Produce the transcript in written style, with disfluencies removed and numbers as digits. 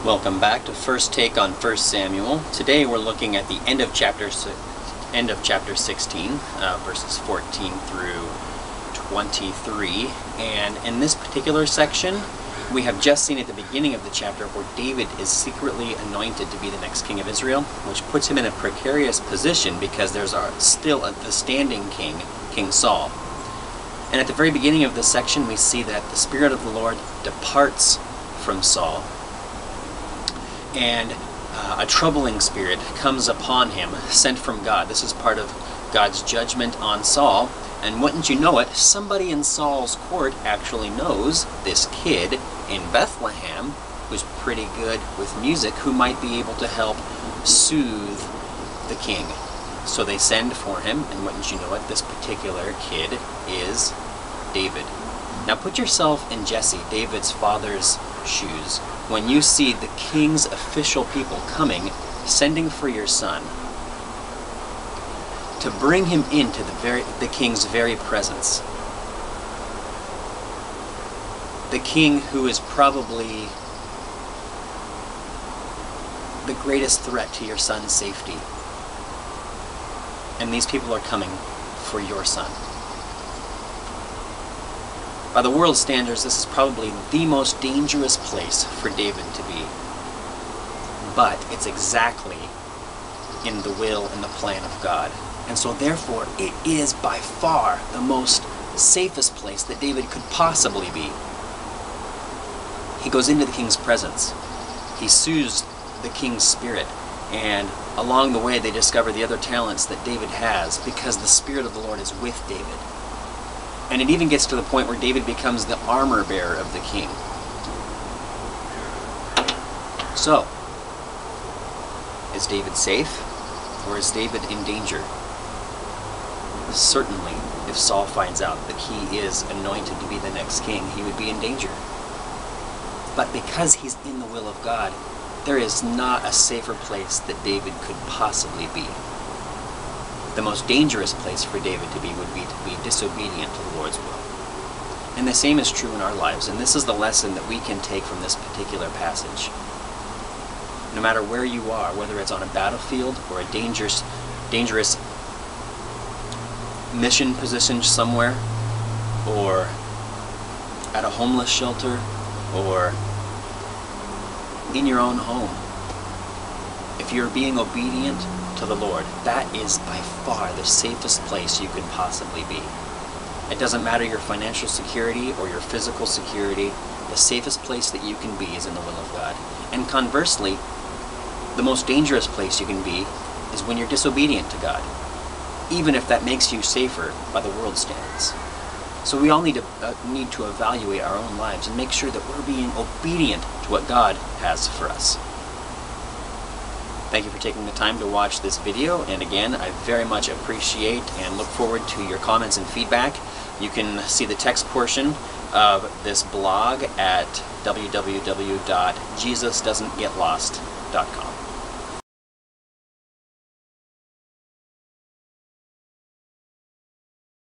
Welcome back to First Take on 1 Samuel. Today we're looking at the end of chapter 16, verses 14 through 23. And in this particular section, we have just seen at the beginning of the chapter where David is secretly anointed to be the next king of Israel, which puts him in a precarious position because there's still the standing king, King Saul. And at the very beginning of this section, we see that the Spirit of the Lord departs from Saul, and a troubling spirit comes upon him, sent from God. This is part of God's judgment on Saul, and wouldn't you know it, somebody in Saul's court actually knows this kid in Bethlehem who's pretty good with music, who might be able to help soothe the king. So they send for him, and wouldn't you know it, this particular kid is David. Now put yourself in Jesse, David's father's shoes. When you see the king's official people coming, sending for your son, to bring him into the king's very presence. The king who is probably the greatest threat to your son's safety. And these people are coming for your son. By the world's standards, this is probably the most dangerous place for David to be. But it's exactly in the will and the plan of God. And so therefore, it is by far the most safest place that David could possibly be. He goes into the king's presence. He soothes the king's spirit. And along the way, they discover the other talents that David has because the Spirit of the Lord is with David. And it even gets to the point where David becomes the armor bearer of the king. So, is David safe, or is David in danger? Certainly, if Saul finds out that he is anointed to be the next king, he would be in danger. But because he's in the will of God, there is not a safer place that David could possibly be. The most dangerous place for David to be would be disobedient to the Lord's will. And the same is true in our lives, and this is the lesson that we can take from this particular passage. No matter where you are, whether it's on a battlefield or a dangerous mission position somewhere, or at a homeless shelter, or in your own home, if you're being obedient to the Lord, that is by far the safest place you could possibly be. It doesn't matter your financial security or your physical security, the safest place that you can be is in the will of God. And conversely, the most dangerous place you can be is when you're disobedient to God, even if that makes you safer by the world's standards. So we all need to evaluate our own lives and make sure that we're being obedient to what God has for us. Thank you for taking the time to watch this video, and again, I very much appreciate and look forward to your comments and feedback. You can see the text portion of this blog at www.jesusdoesn'tgetlost.com.